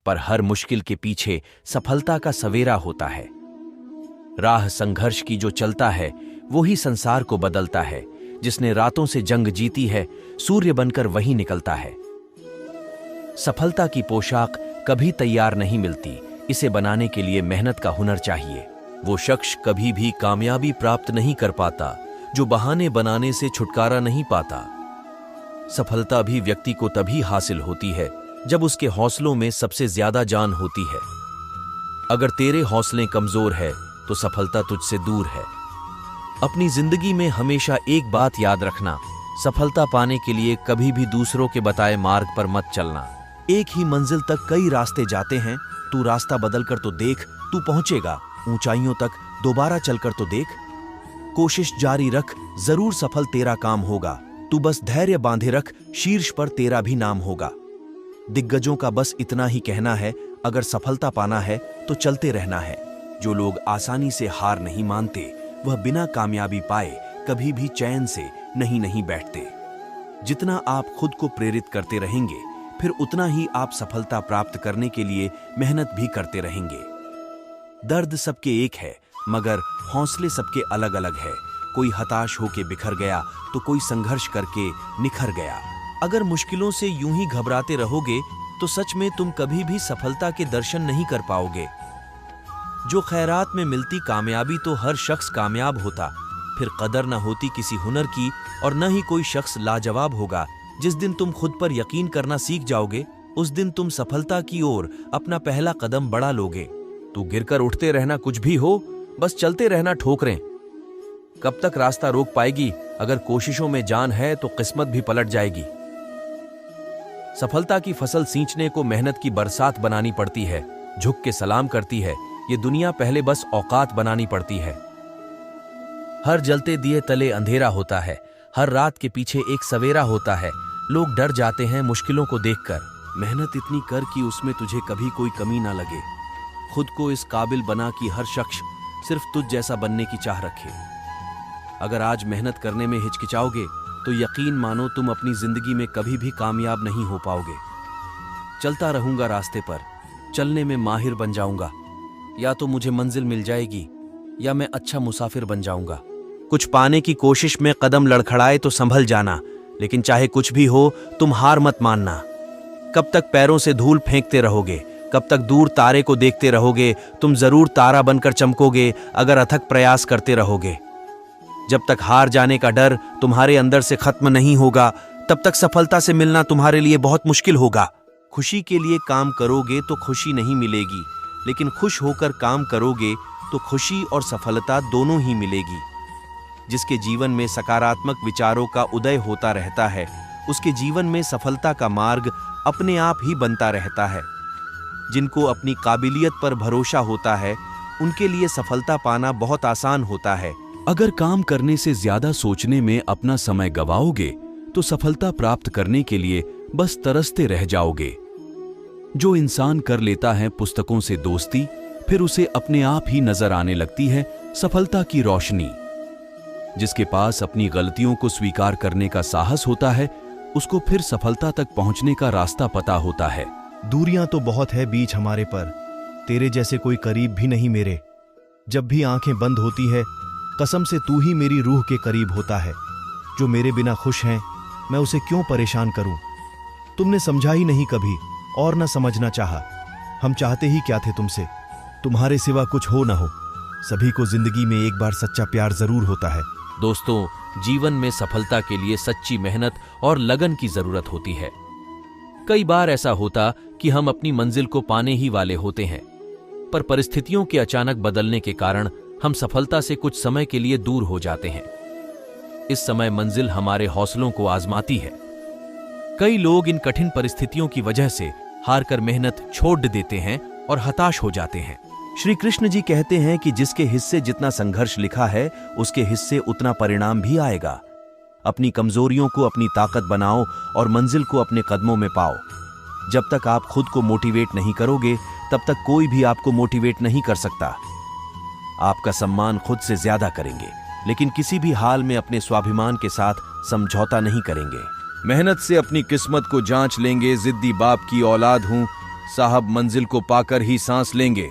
पर हर मुश्किल के पीछे सफलता का सवेरा होता है। राह संघर्ष की जो चलता है वो ही संसार को बदलता है। जिसने रातों से जंग जीती है सूर्य बनकर वही निकलता है। सफलता की पोशाक कभी तैयार नहीं मिलती, इसे बनाने के लिए मेहनत का हुनर चाहिए। वो शख्स कभी भी कामयाबी प्राप्त नहीं कर पाता जो बहाने बनाने से छुटकारा नहीं पाता। सफलता भी व्यक्ति को तभी हासिल होती है जब उसके हौसलों में सबसे ज्यादा जान होती है। अगर तेरे हौसले कमजोर है तो सफलता तुझसे दूर है। अपनी जिंदगी में हमेशा एक बात याद रखना, सफलता पाने के लिए कभी भी दूसरों के बताए मार्ग पर मत चलना। एक ही मंजिल तक कई रास्ते जाते हैं, तू रास्ता बदल कर तो देख, तू पहुंचेगा। ऊंचाइयों तक दोबारा चलकर तो देख। कोशिश जारी रख, जरूर सफल तेरा काम होगा। तू बस धैर्य बांधे रख, शीर्ष पर तेरा भी नाम होगा। दिग्गजों का बस इतना ही कहना है, अगर सफलता पाना है तो चलते रहना है। जो लोग आसानी से हार नहीं मानते वह बिना कामयाबी पाए कभी भी चैन से नहीं बैठते। जितना आप खुद को प्रेरित करते रहेंगे फिर उतना ही आप सफलता प्राप्त करने के लिए मेहनत भी करते रहेंगे। दर्द सबके एक है मगर हौसले सबके अलग अलग है। कोई हताश होके बिखर गया तो कोई संघर्ष करके निखर गया। अगर मुश्किलों से यूं ही घबराते रहोगे तो सच में तुम कभी भी सफलता के दर्शन नहीं कर पाओगे। जो खैरात में मिलती कामयाबी तो हर शख्स कामयाब होता, फिर कदर न होती किसी हुनर की और न ही कोई शख्स लाजवाब होगा। जिस दिन तुम खुद पर यकीन करना सीख जाओगे उस दिन तुम सफलता की ओर अपना पहला कदम बढ़ा लोगे। तू गिरकर उठते रहना, कुछ भी हो बस चलते रहना ठोकरें। कब तक रास्ता रोक पाएगी? अगर कोशिशों में जान है तो किस्मत भी पलट जाएगी। सफलता की फसल सींचने को मेहनत की बरसात बनानी पड़ती है। झुक के सलाम करती है ये दुनिया, पहले बस औकात बनानी पड़ती है। हर जलते दिए तले अंधेरा होता है, हर रात के पीछे एक सवेरा होता है। लोग डर जाते हैं मुश्किलों को देखकर। मेहनत इतनी कर कि उसमें तुझे कभी कोई कमी ना लगे। खुद को इस काबिल बना कि हर शख्स सिर्फ तुझ जैसा बनने की चाह रखे। अगर आज मेहनत करने में हिचकिचाओगे तो यकीन मानो तुम अपनी जिंदगी में कभी भी कामयाब नहीं हो पाओगे। चलता रहूंगा रास्ते पर, चलने में माहिर बन जाऊंगा। या तो मुझे मंजिल मिल जाएगी या मैं अच्छा मुसाफिर बन जाऊंगा। कुछ पाने की कोशिश में कदम लड़खड़ाए तो संभल जाना, लेकिन चाहे कुछ भी हो तुम हार मत मानना। कब तक पैरों से धूल फेंकते रहोगे? कब तक दूर तारे को देखते रहोगे? तुम जरूर तारा बनकर चमकोगे अगर अथक प्रयास करते रहोगे। जब तक हार जाने का डर तुम्हारे अंदर से खत्म नहीं होगा तब तक सफलता से मिलना तुम्हारे लिए बहुत मुश्किल होगा। खुशी के लिए काम करोगे तो खुशी नहीं मिलेगी, लेकिन खुश होकर काम करोगे तो खुशी और सफलता दोनों ही मिलेगी। जिसके जीवन में सकारात्मक विचारों का उदय होता रहता है उसके जीवन में सफलता का मार्ग अपने आप ही बनता रहता है। जिनको अपनी काबिलियत पर भरोसा होता है उनके लिए सफलता पाना बहुत आसान होता है। अगर काम करने से ज्यादा सोचने में अपना समय गवाओगे तो सफलता प्राप्त करने के लिए बस तरसते रह जाओगे। जो इंसान कर लेता है पुस्तकों से दोस्ती, फिर उसे अपने आप ही नजर आने लगती है सफलता की रोशनी। जिसके पास अपनी गलतियों को स्वीकार करने का साहस होता है उसको फिर सफलता तक पहुंचने का रास्ता पता होता है। दूरियां तो बहुत है बीच हमारे पर, तेरे जैसे कोई करीब भी नहीं मेरे। जब भी आंखें बंद होती है कसम से तू ही मेरी रूह के करीब होता है। जो मेरे बिना खुश हैं मैं उसे क्यों परेशान करूं? तुमने समझा ही नहीं कभी और न समझना चाहा। हम चाहते ही क्या थे तुमसे, तुम्हारे सिवा कुछ हो ना हो। सभी को जिंदगी में एक बार सच्चा प्यार जरूर होता है। दोस्तों, जीवन में सफलता के लिए सच्ची मेहनत और लगन की जरूरत होती है। कई बार ऐसा होता कि हम अपनी मंजिल को पाने ही वाले होते हैं, पर परिस्थितियों के अचानक बदलने के कारण हम सफलता से कुछ समय के लिए दूर हो जाते हैं। इस समय मंजिल हमारे हौसलों को आजमाती है। कई लोग इन कठिन परिस्थितियों की वजह से हारकर मेहनत छोड़ देते हैं और हताश हो जाते हैं। श्री कृष्ण जी कहते हैं कि जिसके हिस्से जितना संघर्ष लिखा है उसके हिस्से उतना परिणाम भी आएगा। अपनी कमजोरियों को अपनी ताकत बनाओ और मंजिल को अपने कदमों में पाओ। जब तक आप खुद को मोटिवेट नहीं करोगे तब तक कोई भी आपको मोटिवेट नहीं कर सकता। आपका सम्मान खुद से ज्यादा करेंगे, लेकिन किसी भी हाल में अपने स्वाभिमान के साथ समझौता नहीं करेंगे। मेहनत से अपनी किस्मत को जांच लेंगे, जिद्दी बाप की औलाद हूं, साहब मंजिल को पाकर ही सांस लेंगे।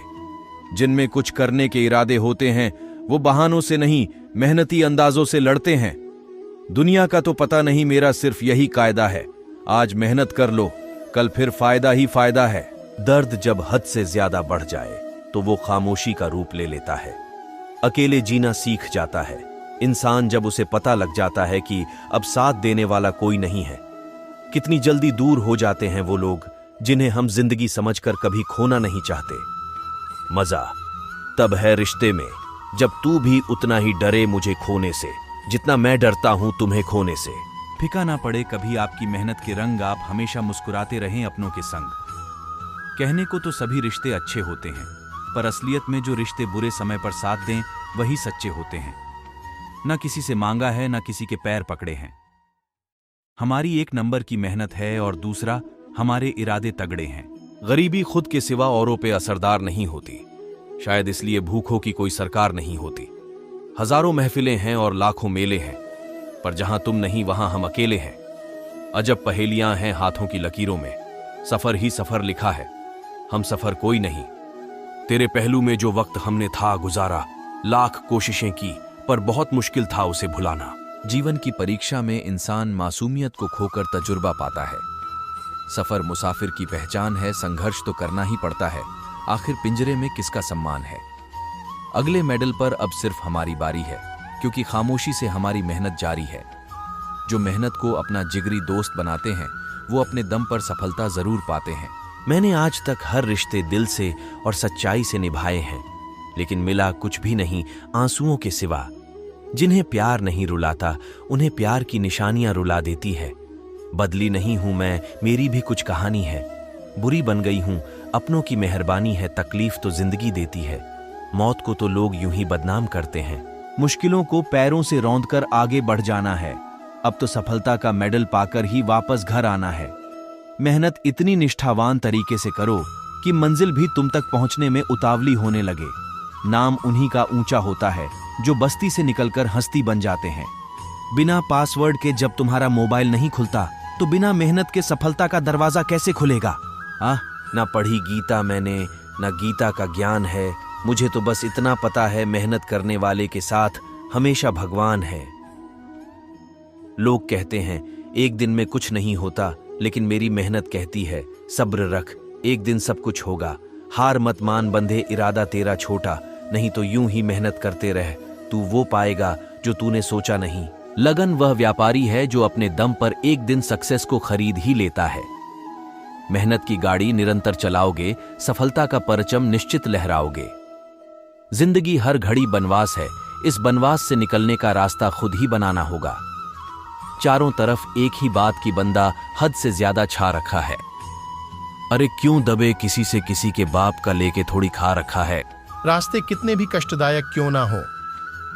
जिनमें कुछ करने के इरादे होते हैं वो बहानों से नहीं, मेहनती अंदाजों से लड़ते हैं। दुनिया का तो पता नहीं, मेरा सिर्फ यही कायदा है, आज मेहनत कर लो, कल फिर फायदा ही फायदा है। दर्द जब हद से ज्यादा बढ़ जाए तो वो खामोशी का रूप ले लेता है। अकेले जीना सीख जाता है इंसान जब उसे पता लग जाता है कि अब साथ देने वाला कोई नहीं है। कितनी जल्दी दूर हो जाते हैं वो लोग जिन्हें हम जिंदगी समझकर कभी खोना नहीं चाहते। मजा तब है रिश्ते में जब तू भी उतना ही डरे मुझे खोने से जितना मैं डरता हूं तुम्हें खोने से। फिका ना पड़े कभी आपकी मेहनत के रंग, आप हमेशा मुस्कुराते रहें अपनों के संग। कहने को तो सभी रिश्ते अच्छे होते हैं, पर असलियत में जो रिश्ते बुरे समय पर साथ दें वही सच्चे होते हैं। ना किसी से मांगा है, ना किसी के पैर पकड़े हैं। हमारी एक नंबर की मेहनत है और दूसरा हमारे इरादे तगड़े हैं। गरीबी खुद के सिवा औरों पे असरदार नहीं होती, शायद इसलिए भूखों की कोई सरकार नहीं होती। हजारों महफिलें हैं और लाखों मेले हैं, पर जहां तुम नहीं वहां हम अकेले हैं। अजब पहेलियां हैं हाथों की लकीरों में, सफर ही सफर लिखा है, हम सफर कोई नहीं। तेरे पहलू में जो वक्त हमने था गुजारा, लाख कोशिशें की पर बहुत मुश्किल था उसे भुलाना। जीवन की परीक्षा में इंसान मासूमियत को खोकर तजुर्बा पाता है। सफर मुसाफिर की पहचान है, संघर्ष तो करना ही पड़ता है, आखिर पिंजरे में किसका सम्मान है। अगले मेडल पर अब सिर्फ हमारी बारी है, क्योंकि खामोशी से हमारी मेहनत जारी है। जो मेहनत को अपना जिगरी दोस्त बनाते हैं वो अपने दम पर सफलता जरूर पाते हैं। मैंने आज तक हर रिश्ते दिल से और सच्चाई से निभाए हैं, लेकिन मिला कुछ भी नहीं आंसुओं के सिवा। जिन्हें प्यार नहीं रुलाता उन्हें प्यार की निशानियां रुला देती है। बदली नहीं हूं मैं, मेरी भी कुछ कहानी है। बुरी बन गई हूं, अपनों की मेहरबानी है, तकलीफ तो जिंदगी देती है। मौत को तो लोग यूं ही बदनाम करते हैं। मुश्किलों को पैरों से रौंदकर आगे बढ़ जाना है। अब तो सफलता का मेडल पाकर ही वापस घर आना है। मेहनत इतनी निष्ठावान तरीके से करो कि मंजिल भी तुम तक पहुंचने में उतावली होने लगे। नाम उन्हीं का ऊंचा होता है जो बस्ती से निकलकर हस्ती बन जाते हैं। बिना पासवर्ड के जब तुम्हारा मोबाइल नहीं खुलता तो बिना मेहनत के सफलता का दरवाजा कैसे खुलेगा? ना पढ़ी गीता मैंने, ना गीता का ज्ञान है, मुझे तो बस इतना पता है मेहनत करने वाले के साथ हमेशा भगवान है। लोग कहते हैं एक दिन में कुछ नहीं होता, लेकिन मेरी मेहनत कहती है सब्र रख, एक दिन सब कुछ होगा। हार मत मान बंधे, इरादा तेरा छोटा, नहीं तो यूं ही मेहनत करते रह, तू वो पाएगा जो तूने सोचा नहीं। लगन वह व्यापारी है जो अपने दम पर एक दिन सक्सेस को खरीद ही लेता है। मेहनत की गाड़ी निरंतर चलाओगे, सफलता का परचम निश्चित लहराओगे। जिंदगी हर घड़ी बनवास है, इस बनवास से निकलने का रास्ता खुद ही बनाना होगा। चारों तरफ एक ही बात की बंदा हद से ज्यादा छा रखा है। अरे क्यों दबे किसी से, किसी के बाप का लेके थोड़ी खा रखा है। रास्ते कितने भी कष्टदायक क्यों ना हो,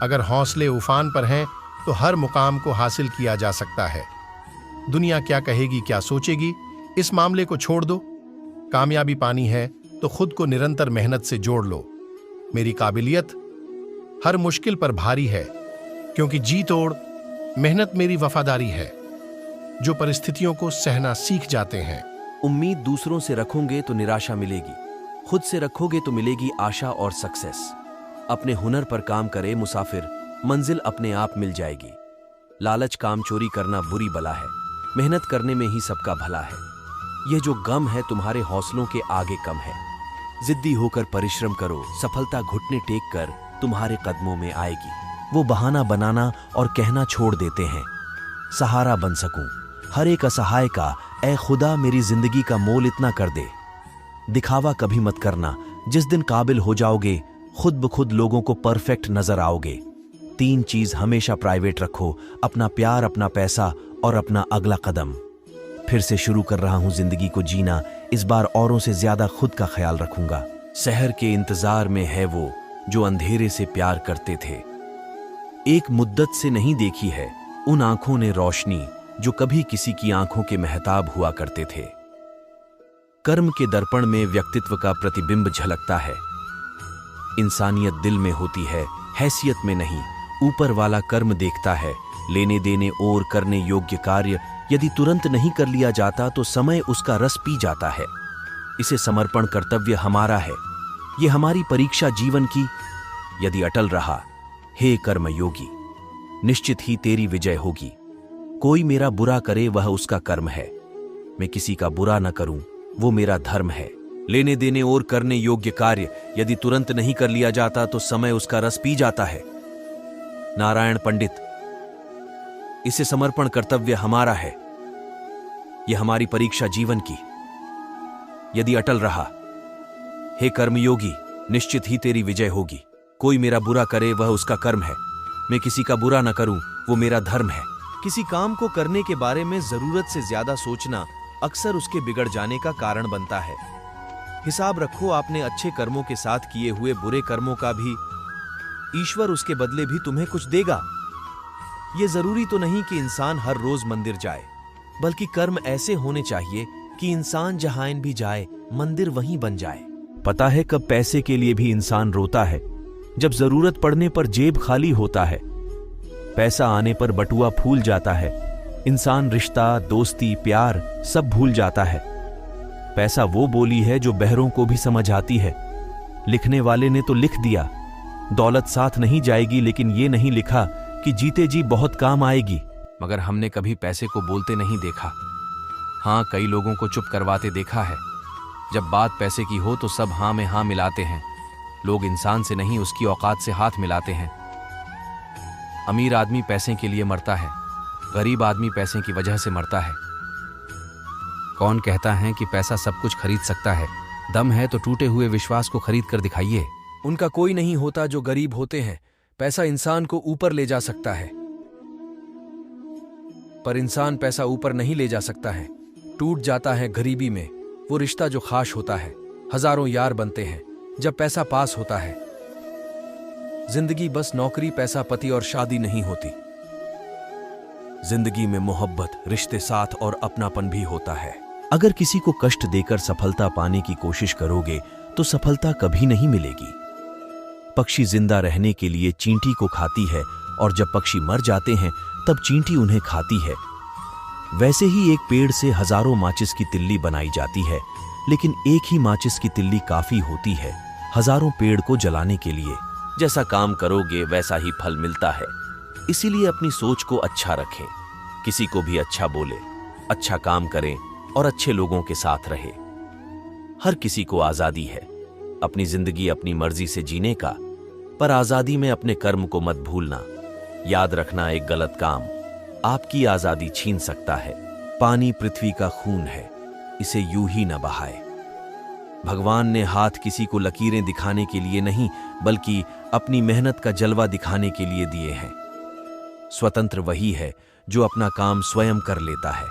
अगर हौसले उफान पर हैं तो हर मुकाम को हासिल किया जा सकता है। दुनिया क्या कहेगी, क्या सोचेगी, इस मामले को छोड़ दो। कामयाबी पानी है तो खुद को निरंतर मेहनत से जोड़ लो। मेरी काबिलियत हर मुश्किल पर भारी है, क्योंकि जी तोड़ मेहनत मेरी वफादारी है। जो परिस्थितियों को सहना सीख जाते हैं। उम्मीद दूसरों से रखोगे तो निराशा मिलेगी, खुद से रखोगे तो मिलेगी आशा और सक्सेस। अपने हुनर पर काम करे मुसाफिर, मंजिल अपने आप मिल जाएगी। लालच काम चोरी करना बुरी बला है, मेहनत करने में ही सबका भला है। यह जो गम है तुम्हारे हौसलों के आगे कम है। जिद्दी होकर परिश्रम करो, सफलता घुटने टेक कर तुम्हारे कदमों में आएगी। वो बहाना बनाना और कहना छोड़ देते हैं सहारा बन सकूं हर एक असहाय का, ऐ खुदा मेरी जिंदगी का मोल इतना कर दे। दिखावा कभी मत करना, जिस दिन काबिल हो जाओगे खुद ब खुद लोगों को परफेक्ट नजर आओगे। 3 चीज हमेशा प्राइवेट रखो, अपना प्यार, अपना पैसा और अपना अगला कदम। फिर से शुरू कर रहा हूं जिंदगी को जीना, इस बार औरों से ज्यादा खुद का ख्याल रखूंगा। शहर के इंतजार में है वो जो अंधेरे से प्यार करते थे। एक मुद्दत से नहीं देखी है उन आंखों ने रोशनी जो कभी किसी की आंखों के महताब हुआ करते थे। कर्म के दर्पण में व्यक्तित्व का प्रतिबिंब झलकता है। इंसानियत दिल में होती है, हैसियत में नहीं। ऊपर वाला कर्म देखता है, लेने देने और करने योग्य कार्य यदि तुरंत नहीं कर लिया जाता तो समय उसका रस पी जाता है। इसे समर्पण कर्तव्य हमारा है। ये हमारी परीक्षा जीवन की। यदि अटल रहा, हे कर्मयोगी, निश्चित ही तेरी विजय होगी। कोई मेरा बुरा करे वह उसका कर्म है, मैं किसी का बुरा न करूं वो मेरा धर्म है। लेने देने और करने योग्य कार्य यदि तुरंत नहीं कर लिया जाता तो समय उसका रस पी जाता है। नारायण पंडित, इसे समर्पण कर्तव्य हमारा है। यह हमारी परीक्षा जीवन की। यदि अटल रहा, हे कर्मयोगी, निश्चित ही तेरी विजय होगी। कोई मेरा बुरा करे वह उसका कर्म है, मैं किसी का बुरा न करूं वो मेरा धर्म है। किसी काम को करने के बारे में जरूरत से ज्यादा सोचना अक्सर उसके बिगड़ जाने का कारण बनता है। हिसाब रखो, आपने अच्छे कर्मों के साथ किए हुए बुरे कर्मों का भी। ईश्वर उसके बदले भी तुम्हें कुछ देगा। यह जरूरी तो नहीं कि इंसान हर रोज मंदिर जाए, बल्कि कर्म ऐसे होने चाहिए कि इंसान जहां भी जाए मंदिर वहीं बन जाए। पता है कब पैसे के लिए भी इंसान रोता है? जब जरूरत पड़ने पर जेब खाली होता है। पैसा आने पर बटुआ फूल जाता है। इंसान रिश्ता, दोस्ती, प्यार सब भूल जाता है। पैसा वो बोली है जो बहरों को भी समझ आती है। लिखने वाले ने तो लिख दिया, दौलत साथ नहीं जाएगी, लेकिन ये नहीं लिखा कि जीते जी बहुत काम आएगी। मगर हमने कभी पैसे को बोलते नहीं देखा। हाँ, कई लोगों को चुप करवाते देखा है। जब बात पैसे की हो तो सब हाँ में हाँ मिलाते हैं। लोग इंसान से नहीं उसकी औकात से हाथ मिलाते हैं। अमीर आदमी पैसे के लिए मरता है, गरीब आदमी पैसे की वजह से मरता है। कौन कहता है कि पैसा सब कुछ खरीद सकता है? दम है तो टूटे हुए विश्वास को खरीद कर दिखाइए। उनका कोई नहीं होता जो गरीब होते हैं। पैसा इंसान को ऊपर ले जा सकता है, पर इंसान पैसा ऊपर नहीं ले जा सकता है। टूट जाता है गरीबी में वो रिश्ता जो खास होता है। हजारों यार बनते हैं जब पैसा पास होता है। जिंदगी बस नौकरी, पैसा, पति और शादी नहीं होती। जिंदगी में मोहब्बत, रिश्ते, साथ और अपनापन भी होता है। अगर किसी को कष्ट देकर सफलता पाने की कोशिश करोगे तो सफलता कभी नहीं मिलेगी। पक्षी जिंदा रहने के लिए चींटी को खाती है, और जब पक्षी मर जाते हैं तब चींटी उन्हें खाती है। वैसे ही एक पेड़ से हजारों माचिस की तिल्ली बनाई जाती है, लेकिन एक ही माचिस की तिल्ली काफी होती है हजारों पेड़ को जलाने के लिए। जैसा काम करोगे वैसा ही फल मिलता है। इसीलिए अपनी सोच को अच्छा रखें, किसी को भी अच्छा बोले, अच्छा काम करें और अच्छे लोगों के साथ रहे। हर किसी को आजादी है अपनी जिंदगी अपनी मर्जी से जीने का, पर आजादी में अपने कर्म को मत भूलना। याद रखना, एक गलत काम आपकी आजादी छीन सकता है। पानी पृथ्वी का खून है, इसे यूं ही न बहाए। भगवान ने हाथ किसी को लकीरें दिखाने के लिए नहीं, बल्कि अपनी मेहनत का जलवा दिखाने के लिए दिए हैं। स्वतंत्र वही है जो अपना काम स्वयं कर लेता है।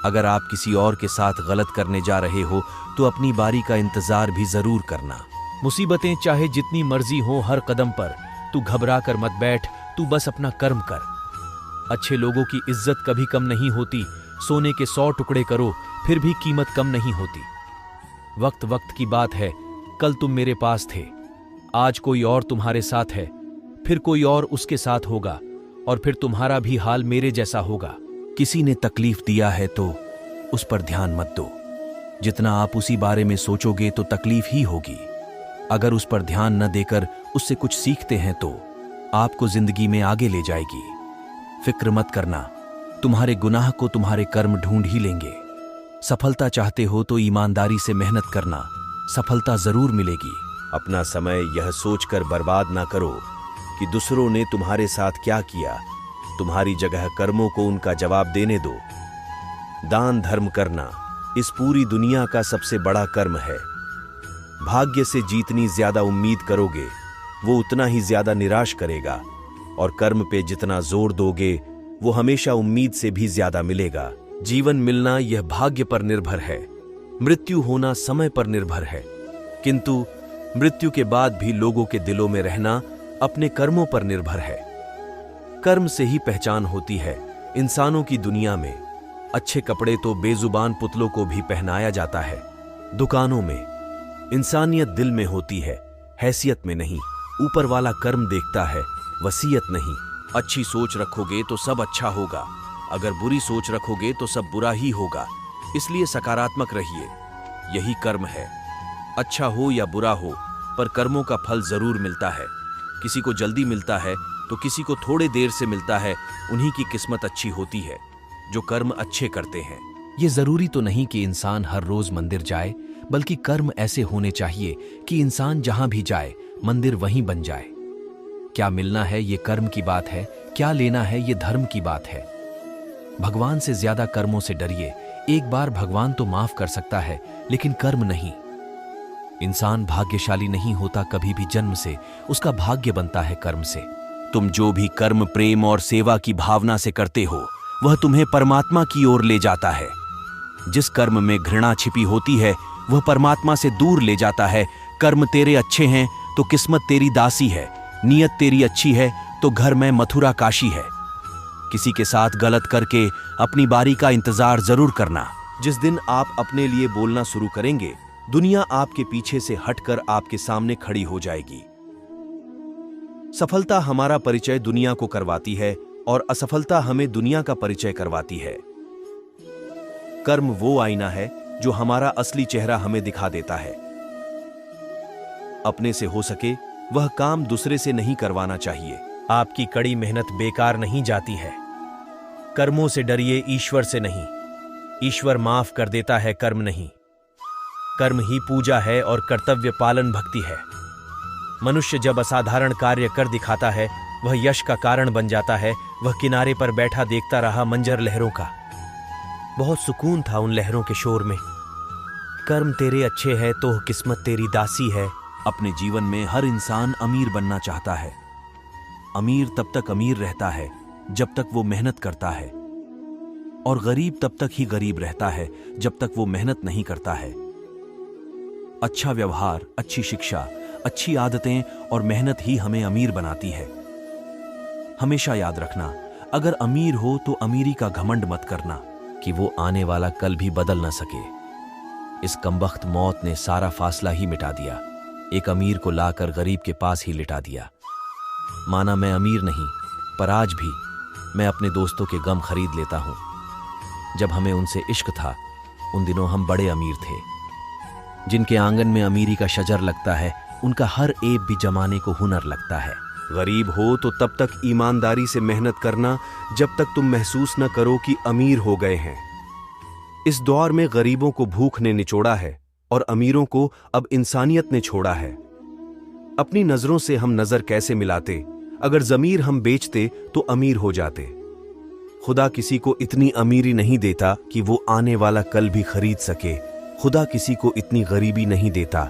अगर आप किसी और के साथ गलत करने जा रहे हो तो अपनी बारी का इंतजार भी जरूर करना। मुसीबतें चाहे जितनी मर्जी हो हर कदम पर, तू घबरा कर मत बैठ, तू बस अपना कर्म कर। अच्छे लोगों की इज्जत कभी कम नहीं होती। सोने के 100 टुकड़े करो फिर भी कीमत कम नहीं होती। वक्त वक्त की बात है, कल तुम मेरे पास थे, आज कोई और तुम्हारे साथ है, फिर कोई और उसके साथ होगा, और फिर तुम्हारा भी हाल मेरे जैसा होगा। किसी ने तकलीफ दिया है तो उस पर ध्यान मत दो। जितना आप उसी बारे में सोचोगे तो तकलीफ ही होगी। अगर उस पर ध्यान न देकर उससे कुछ सीखते हैं तो आपको जिंदगी में आगे ले जाएगी। फिक्र मत करना, तुम्हारे गुनाह को तुम्हारे कर्म ढूंढ ही लेंगे। सफलता चाहते हो तो ईमानदारी से मेहनत करना, सफलता जरूर मिलेगी। अपना समय यह सोचकर बर्बाद ना करो कि दूसरों ने तुम्हारे साथ क्या किया। तुम्हारी जगह कर्मों को उनका जवाब देने दो। दान धर्म करना इस पूरी दुनिया का सबसे बड़ा कर्म है। भाग्य से जितनी ज्यादा उम्मीद करोगे वो उतना ही ज्यादा निराश करेगा, और कर्म पे जितना जोर दोगे वो हमेशा उम्मीद से भी ज्यादा मिलेगा। जीवन मिलना यह भाग्य पर निर्भर है, मृत्यु होना समय पर निर्भर है, किंतु मृत्यु के बाद भी लोगों के दिलों में रहना अपने कर्मों पर निर्भर है। कर्म से ही पहचान होती है इंसानों की दुनिया में। अच्छे कपड़े तो बेजुबान पुतलों को भी पहनाया जाता है। दुकानों में इंसानियत दिल में होती है, हैसियत में नहीं। ऊपर वाला कर्म देखता है, वसीयत नहीं। अच्छी सोच रखोगे तो सब अच्छा होगा, अगर बुरी सोच रखोगे तो सब बुरा ही होगा। इसलिए सकारात्मक रहिए, यही कर्म है। अच्छा हो या बुरा हो, पर कर्मों का फल जरूर मिलता है। किसी को जल्दी मिलता है तो किसी को थोड़े देर से मिलता है। उन्हीं की किस्मत अच्छी होती है जो कर्म अच्छे करते हैं। ये जरूरी तो नहीं कि इंसान हर रोज मंदिर जाए, बल्कि कर्म ऐसे होने चाहिए कि इंसान जहां भी जाए मंदिर वहीं बन जाए। क्या मिलना है ये कर्म की बात है, क्या लेना है ये धर्म की बात है। भगवान से ज्यादा कर्मों से डरिए। एक बार भगवान तो माफ कर सकता है, लेकिन कर्म नहीं। इंसान भाग्यशाली नहीं होता कभी भी जन्म से, उसका भाग्य बनता है कर्म से। तुम जो भी कर्म प्रेम और सेवा की भावना से करते हो, वह तुम्हें परमात्मा की ओर ले जाता है। जिस कर्म में घृणा छिपी होती है, वह परमात्मा से दूर ले जाता है। कर्म तेरे अच्छे हैं तो किस्मत तेरी दासी है। नीयत तेरी अच्छी है तो घर में मथुरा काशी है। किसी के साथ गलत करके अपनी बारी का इंतजार जरूर करना। जिस दिन आप अपने लिए बोलना शुरू करेंगे, दुनिया आपके पीछे से हटकर आपके सामने खड़ी हो जाएगी। सफलता हमारा परिचय दुनिया को करवाती है और असफलता हमें दुनिया का परिचय करवाती है। कर्म वो आईना है जो हमारा असली चेहरा हमें दिखा देता है। अपने से हो सके वह काम दूसरे से नहीं करवाना चाहिए। आपकी कड़ी मेहनत बेकार नहीं जाती है। कर्मों से डरिए, ईश्वर से नहीं। ईश्वर माफ कर देता है, कर्म नहीं। कर्म ही पूजा है और कर्तव्य पालन भक्ति है। मनुष्य जब असाधारण कार्य कर दिखाता है, वह यश का कारण बन जाता है। वह किनारे पर बैठा देखता रहा मंजर लहरों का। बहुत सुकून था उन लहरों के शोर में। कर्म तेरे अच्छे है तो किस्मत तेरी दासी है। अपने जीवन में हर इंसान अमीर बनना चाहता है। अमीर तब तक अमीर रहता है जब तक वो मेहनत करता है, और गरीब तब तक ही गरीब रहता है जब तक वो मेहनत नहीं करता है। अच्छा व्यवहार, अच्छी शिक्षा, अच्छी आदतें और मेहनत ही हमें अमीर बनाती है। हमेशा याद रखना, अगर अमीर हो तो अमीरी का घमंड मत करना कि वो आने वाला कल भी बदल न सके। इस कमबख्त मौत ने सारा फासला ही मिटा दिया। एक अमीर को लाकर गरीब के पास ही लिटा दिया। माना मैं अमीर नहीं, पर आज भी मैं अपने दोस्तों के गम खरीद लेता हूं। जब हमें उनसे इश्क था, उन दिनों हम बड़े अमीर थे। जिनके आंगन में अमीरी का शजर लगता है, उनका हर ऐब भी जमाने को हुनर लगता है। गरीब हो तो तब तक ईमानदारी से मेहनत करना जब तक तुम महसूस न करो कि अमीर हो गए हैं। इस दौर में गरीबों को भूख ने निचोड़ा है और अमीरों को अब इंसानियत ने छोड़ा है। अपनी नजरों से हम नजर कैसे मिलाते? अगर जमीर हम बेचते तो अमीर हो जाते। खुदा किसी को इतनी अमीरी नहीं देता कि वो आने वाला कल भी खरीद सके। खुदा किसी को इतनी गरीबी नहीं देता